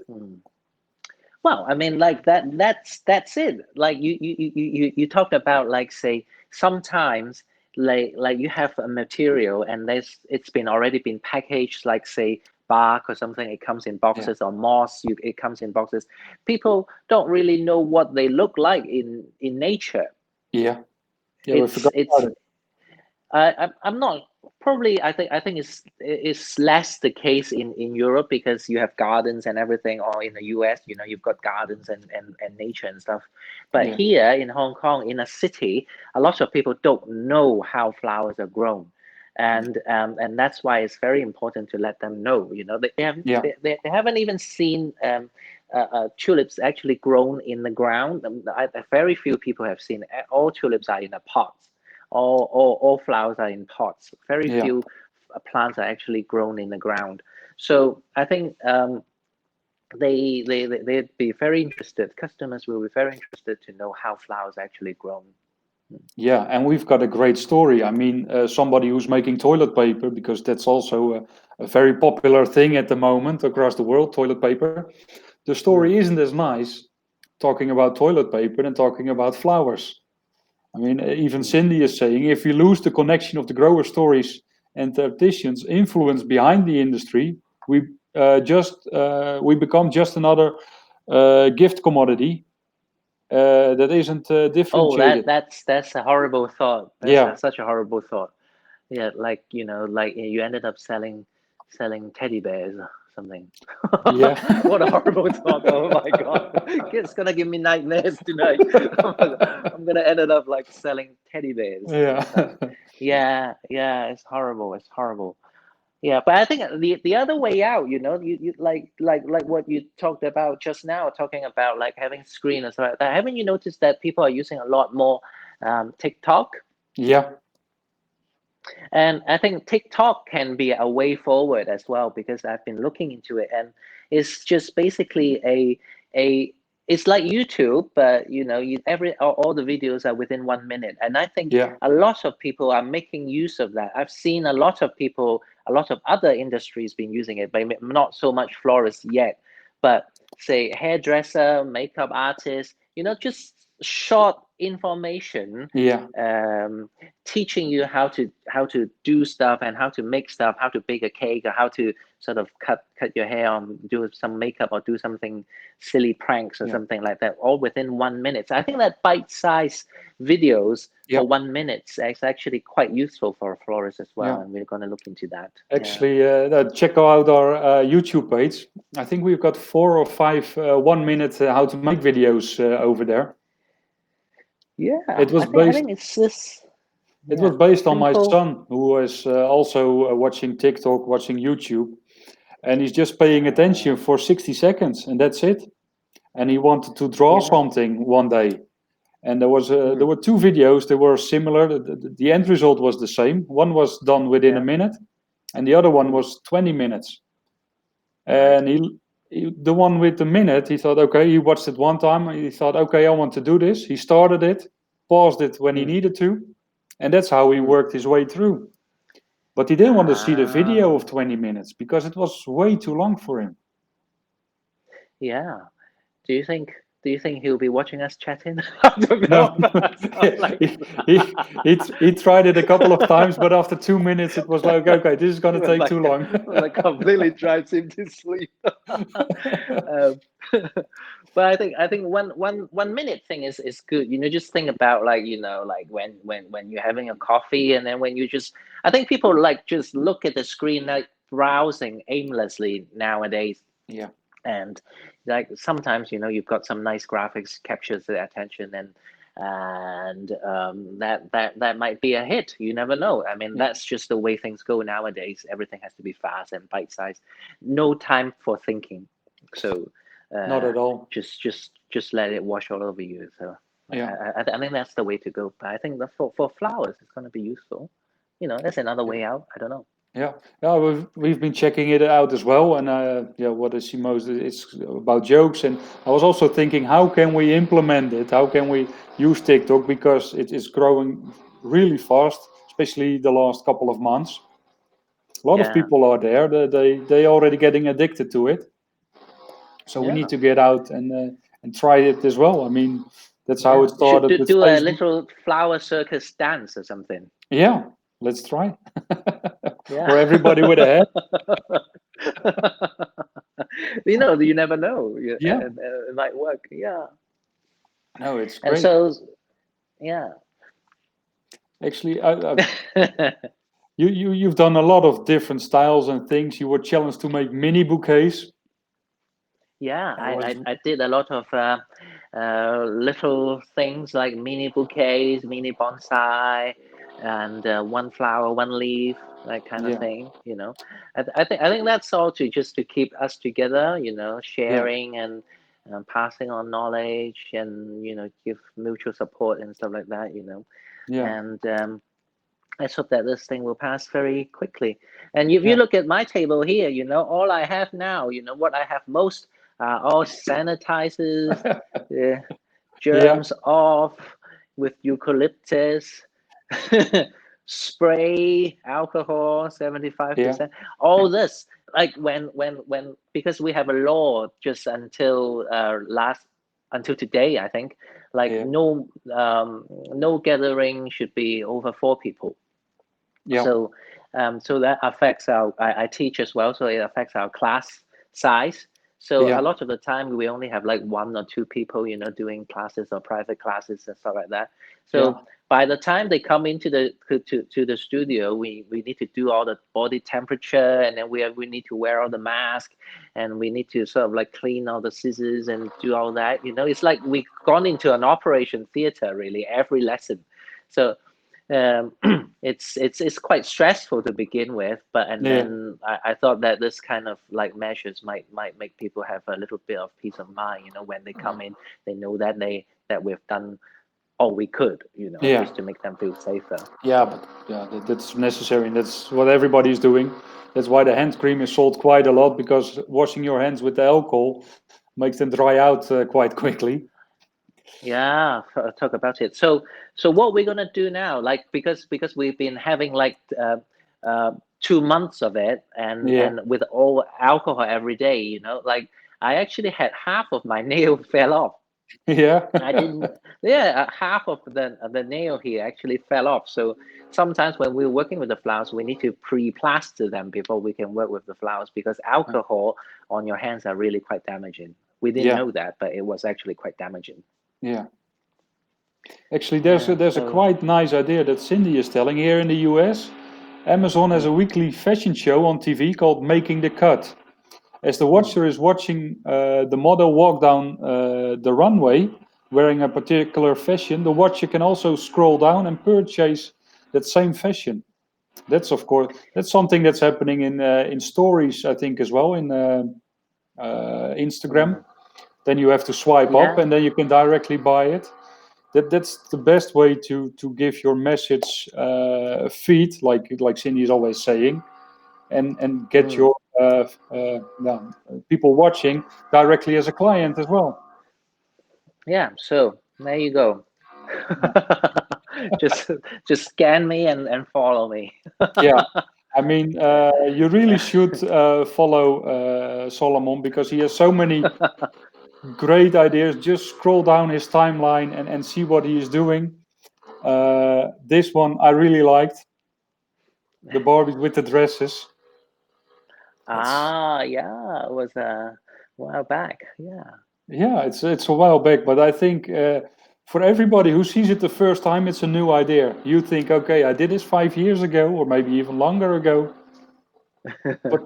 Well, I mean, like that's it. Like you talked about, like, say, sometimes like you have a material and it's been already been packaged, like say bark or something, it comes in boxes, or moss, it comes in boxes. People don't really know what they look like in nature.
We forgot about it.
I'm not Probably, I think it's less the case in Europe because you have gardens and everything, or in the US, you've got gardens and nature and stuff. But
Yeah.
here in Hong Kong, in a city, a lot of people don't know how flowers are grown. And that's why it's very important to let them know.
Yeah.
They haven't even seen tulips actually grown in the ground. Very few people have seen. All tulips are in a pot. All flowers are in pots. Very
Yeah.
few plants are actually grown in the ground. So I think they'd be very interested. Customers will be very interested to know how flowers are actually grown.
Yeah, and we've got a great story. I mean, somebody who's making toilet paper, because that's also a very popular thing at the moment across the world, toilet paper. The story isn't as nice talking about toilet paper than talking about flowers. I mean, even Cindy is saying, if we lose the connection of the grower stories and the artisans' influence behind the industry, we we become just another gift commodity that isn't
Oh,
differentiated.
that's a horrible thought.
Yeah,
Such a horrible thought. Yeah, like like you ended up selling teddy bears or something.
yeah,
What a horrible thought! Oh my god, it's gonna give me nightmares tonight. I'm gonna end up like selling teddy bears and
yeah,
stuff. Yeah, it's horrible. It's horrible. Yeah, but I think the other way out, you like what you talked about just now, talking about like having screen and stuff like that. Haven't you noticed that people are using a lot more TikTok?
yeah,
And I think TikTok can be a way forward as well because I've been looking into it, and it's just basically a it's like YouTube, but all the videos are within 1 minute, and I think
yeah,
a lot of people are making use of that. I've seen a lot of people, a lot of other industries been using it, but not so much florists yet. But say hairdresser, makeup artist, just short information
yeah,
teaching you how to do stuff and how to make stuff, how to bake a cake, or how to sort of cut your hair, or do some makeup, or do something silly pranks or
yeah,
something like that, all within 1 minute. So I think that bite-sized videos
yeah,
for 1 minute is actually quite useful for a florist as well,
yeah.
and we're going to look into that. Yeah.
Actually, check out our YouTube page. I think we've got 4 or 5 1 minute how to make videos over there.
Yeah,
It was
I
based.
think it's just
It
yeah
was based on my
simple.
son, who is also watching TikTok, watching YouTube, and he's just paying attention for 60 seconds, and that's it. And he wanted to draw
Yeah.
something one day, and there
Mm,
were 2 videos. They were similar. The end result was the same. One was done within a
yeah.
minute, and the other one
Mm,
was 20 minutes.
right.
And the one with the minute, he thought, okay, he watched it one time. And he thought, okay, I want to do this. He started it, paused it when he
Mm,
needed to, and that's how he
mm.
worked his way through. But he didn't want to see the video of
Ah,
20 minutes because it was way too long for him.
yeah. Do you think he'll be watching us chatting? I don't know.
No,
But I'm like,
he tried it a couple of times, but after 2 minutes, it was like, okay, this is going
it
to
was
take too
like
long.
completely drives him to sleep. um, but I think one minute thing is good. Just think about like like when you're having a coffee, and then when you just I think people like just look at the screen like browsing aimlessly nowadays.
Yeah,
And like sometimes you've got some nice graphics captures the attention, and that might be a hit. You never know. I mean,
yeah,
that's just the way things go nowadays. Everything has to be fast and bite-sized, no time for thinking. So
not
uh
at all.
just let it wash all over you. So
Yeah.
I think that's the way to go. But I think that for flowers it's going to be useful. That's another
Yeah.
way out. I don't know.
Yeah, yeah, we've been checking it out as well, and yeah, what is the most? It's about jokes, and I was also thinking, how can we implement it? How can we use TikTok because it is growing really fast, especially the last couple of months. A lot of
Yeah.
people are there; they already getting addicted to it. So we need
Yeah.
to get out and try it as well. I mean, that's how it
Yeah, you should
started with
do a
Facebook.
little flower circus dance or something.
Yeah, let's try.
Yeah.
Or everybody with a head.
You never know.
Yeah,
It might work. Yeah.
no, it's
And
great.
so, yeah.
Actually, You've done a lot of different styles and things. You were challenged to make mini bouquets.
Yeah,
That was
I did a lot of little things like mini bouquets, mini bonsai, and one flower, one leaf, that kind of
yeah,
thing. I think that's all to just to keep us together.
yeah,
Sharing and passing on knowledge, and give mutual support and stuff like that.
yeah,
And let's hope that this thing will pass very quickly. And if you
yeah,
look at my table here, all I have now, what I have most are all sanitizers, uh,
yeah,
germs off with eucalyptus, spray, alcohol,
yeah,
75%, all this. Like because we have a law just until today, I think, like
yeah,
no gathering should be over 4 people.
yeah,
So that affects I teach as well, so it affects our class size. So
yeah,
a lot of the time we only have like 1 or 2 people, doing classes or private classes and stuff like that.
yeah,
So by the time they come into to the studio, we need to do all the body temperature, and then we need to wear all the mask, and we need to sort of like clean all the scissors and do all that. It's like we've gone into an operation theater really every lesson. So um, it's quite stressful to begin with, and
yeah,
then I thought that this kind of like measures might make people have a little bit of peace of mind. When they come in, they know that we've done all we could,
yeah,
just to make them feel safer.
yeah. But yeah, that's necessary, and that's what everybody's doing. That's why the hand cream is sold quite a lot, because washing your hands with the alcohol makes them dry out quite quickly.
Yeah, talk about it. So what we're gonna do now, like because we've been having like 2 months of it, and
Yeah,
and with all alcohol every day, like I actually had half of my nail fell off.
yeah,
I didn't, yeah, half of the nail here actually fell off. So sometimes when we're working with the flowers, we need to pre-plaster them before we can work with the flowers, because alcohol on your hands are really quite damaging. We didn't
yeah,
know that, but it was actually quite damaging.
yeah. Actually,
Yeah,
there's a
so.
quite nice idea that Cindy is telling here in the US. Amazon has a
Mm.
weekly fashion show on TV called Making the Cut. As the
Mm.
watcher is watching the model walk down the runway wearing a particular fashion, the watcher can also scroll down and purchase that same fashion. That's of course that's something that's happening in stories, I think, as well in Instagram.
Mm.
Then you have to swipe up,
Yeah.
and then you can directly buy it. That's the best way to give your message feed, like Cindy is always saying, and get
Mm.
your yeah, people watching directly as a client as well.
Yeah. So there you go.
Yeah,
just just scan me and follow me.
yeah. I mean, you really should follow Solomon, because he has so many great ideas. Just scroll down his timeline and see what he is doing. This one I really liked, the Barbies with the dresses. That's
Yeah, it was a while back. Yeah.
Yeah, it's a while back, but I think for everybody who sees it the first time, it's a new idea. You think, okay, I did this 5 years ago, or maybe even longer ago, but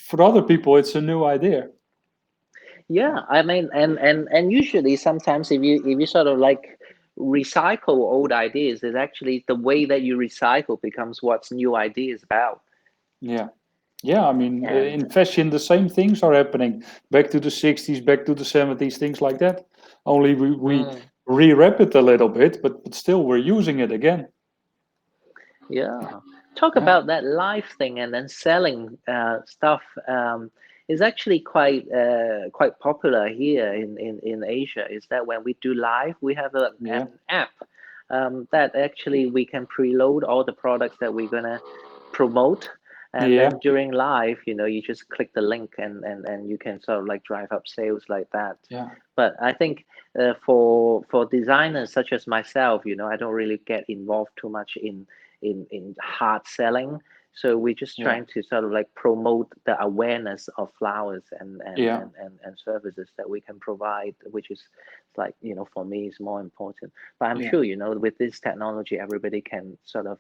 for other people, it's a new idea.
Yeah, I mean, and usually sometimes if you sort of like recycle old ideas, it's actually the way that you recycle becomes what's new ideas about.
Yeah, yeah. I mean,
And
in fashion, the same things are happening. Back to the '60s, back to the '70s, things like that. Only we
mm,
rewrap it a little bit, but still we're using it again.
yeah, talk
Yeah,
about that live thing, and then selling stuff is actually quite popular here in Asia. Is that when we do live, we have
yeah,
an app that actually we can preload all the products that we're gonna promote, and
yeah,
then during live, you just click the link, and you can sort of like drive up sales like that.
yeah,
But I think for designers such as myself, I don't really get involved too much in hard selling. So we're just
yeah,
trying to sort of like promote the awareness of flowers
yeah,
and services that we can provide, which is like, for me is more important. But I'm
yeah,
sure, with this technology, everybody can sort of,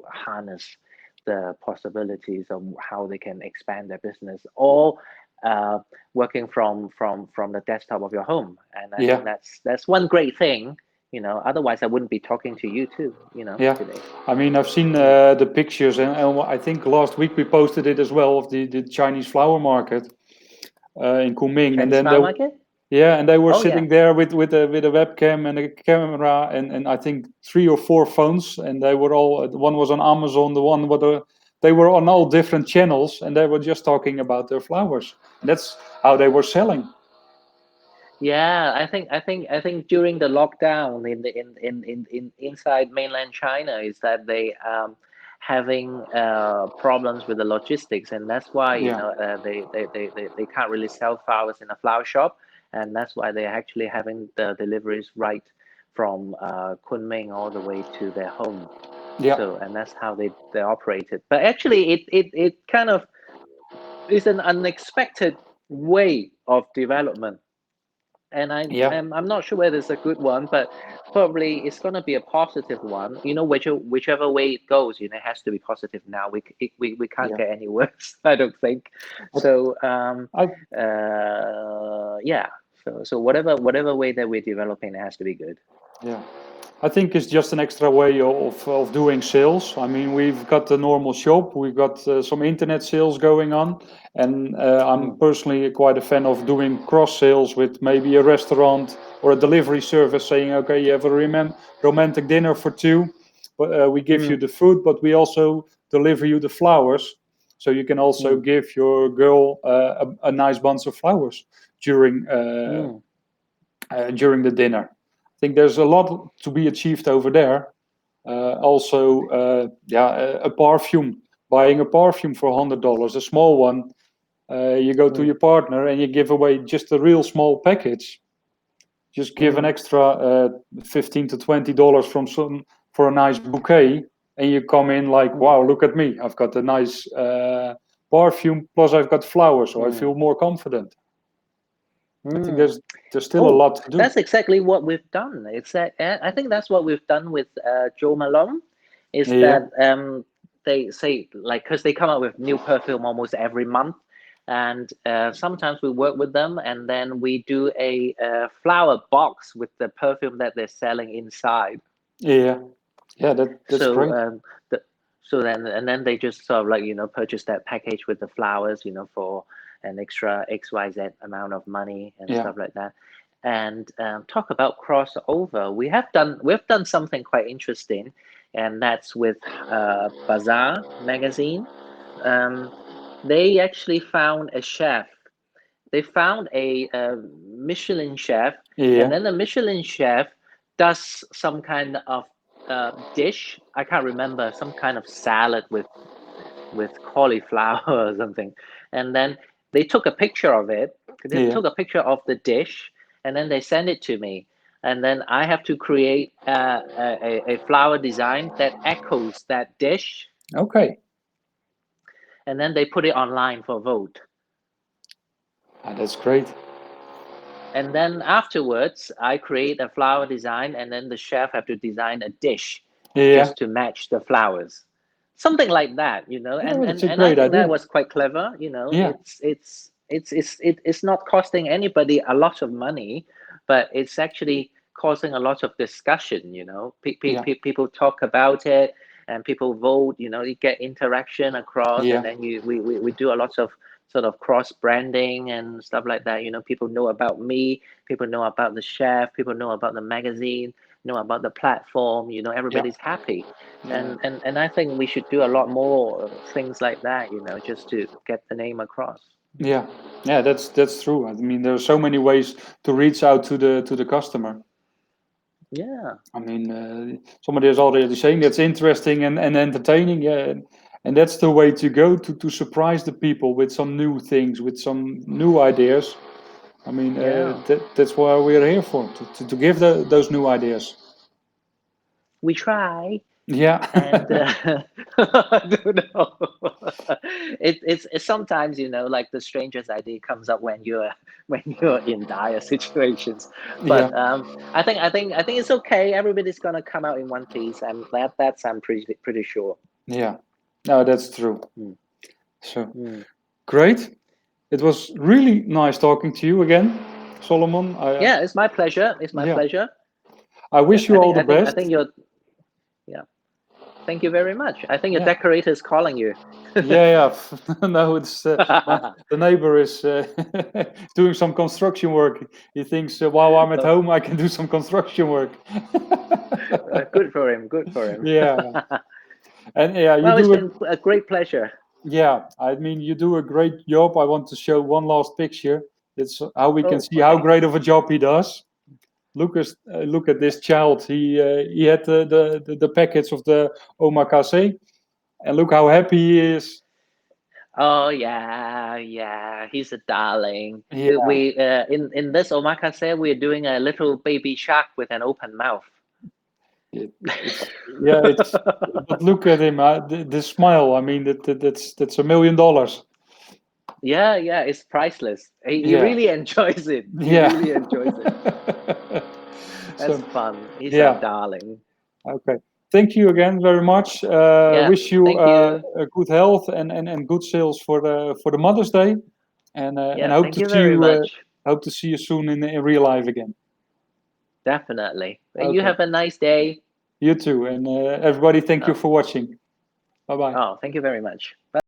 harness the possibilities of how they can expand their business, or working from the desktop of your home. And I think that's one great thing. Otherwise I wouldn't be talking to you too. Today.
I mean, I've seen the pictures, and I think last week we posted it as well of the Chinese flower market in Kunming, and then
market?
and they were sitting there with a webcam and a camera, and I think 3 or 4 phones, and they were all, one was on Amazon, the one they were on all different channels, and they were just talking about their flowers. And that's how they were selling.
Yeah, I think during the lockdown in inside mainland China is that they having problems with the logistics, and that's why they can't really sell flowers in a flower shop, and that's why they're actually having the deliveries right from Kunming all the way to their home. So, and that's how they operated. But actually, it kind of is an unexpected way of development. And I'm not sure whether it's a good one, but probably it's going to be a positive one. Whichever way it goes, it has to be positive now. We can't get any worse, I don't think. So So whatever way that we're developing, it has to be good.
Yeah. I think it's just an extra way of doing sales. I mean, we've got the normal shop, we've got some internet sales going on, and I'm personally quite a fan of doing cross sales with maybe a restaurant or a delivery service, saying, okay, you have a romantic dinner for 2, but we give you the food, but we also deliver you the flowers, so you can also give your girl a nice bunch of flowers during the dinner. I think there's a lot to be achieved over there. Also, a perfume, buying a perfume for $100, a small one. You go to your partner and you give away just a real small package. Just give an extra $15 to $20 for a nice bouquet, and you come in like, wow, look at me! I've got a nice perfume, plus I've got flowers, so I feel more confident. I think there's still a lot to do.
That's exactly what we've done. I think that's what we've done with Jo Malone, is that they say, like, because they come out with new perfume almost every month, and sometimes we work with them, and then we do a flower box with the perfume that they're selling inside.
That's great.
So then they just sort of purchase that package with the flowers, for an extra XYZ amount of money and stuff like that. And talk about crossover. We've done something quite interesting, and that's with Bazaar magazine. They actually found a chef. They found a Michelin chef, and then the Michelin chef does some kind of dish. I can't remember, some kind of salad with cauliflower or something. And then they took a picture of it. They took a picture of the dish, and then they send it to me. And then I have to create a flower design that echoes that dish.
Okay.
And then they put it online for vote.
That's great.
And then afterwards, I create a flower design, and then the chef have to design a dish just to match the flowers. Something like that, and I think that was quite clever. It's not costing anybody a lot of money, but it's actually causing a lot of discussion. People talk about it, and people vote. You get interaction across, and then we do a lot of sort of cross branding and stuff like that. People know about me, people know about the chef, people know about the magazine, know about the platform. Everybody's happy. And I think we should do a lot more things like that, just to get the name across.
That's true. I mean, there are so many ways to reach out to the customer. I mean, somebody is already saying that's interesting and entertaining. And that's the way to go, to surprise the people with some new things, with some new ideas. I mean, that's what we're here for, to give those new ideas.
We try.
Yeah.
And I don't know. It's sometimes, like the strangest idea comes up when you're in dire situations. But I think it's okay. Everybody's gonna come out in one piece, and that's I'm pretty sure.
Yeah. No, that's true.
Mm.
So
Mm.
great. It was really nice talking to you again, Solomon.
Yeah, it's my pleasure. It's my
Yeah.
pleasure.
I wish you all the
I
best.
think you're. Yeah. Thank you very much. I think your
Yeah.
decorator is calling you.
Yeah. No, it's the neighbor is doing some construction work. He thinks while I'm at home, I can do some construction work.
Good for him. Good for him.
Yeah. And yeah, you
Well, it's
do it.
been a great pleasure.
Yeah, I mean, you do a great job. I want to show one last picture. It's how we can
Oh,
see how
okay.
great of a job he does. Look at this child. He had the packets of the omakase, and look how happy he is.
Oh yeah, yeah. He's a darling.
Yeah,
We in this omakase, we're doing a little baby shark with an open mouth.
it's. But look at him. The smile. I mean, that's $1 million.
Yeah, yeah. It's priceless. He
Yeah,
really enjoys it. He
yeah.
really enjoys it. That's
So
fun. He's a
yeah.
darling.
Okay. Thank you again very much.
Yeah.
Wish you
Thank you.
a good health and good sales for the Mother's Day, and
Yeah.
hope
Thank
to
you
see
very
you
much.
hope to see you soon in real life again.
Definitely. You
Okay.
have a nice day.
You too, and everybody. Thank you
Oh,
for watching. Bye bye.
oh, thank you very much.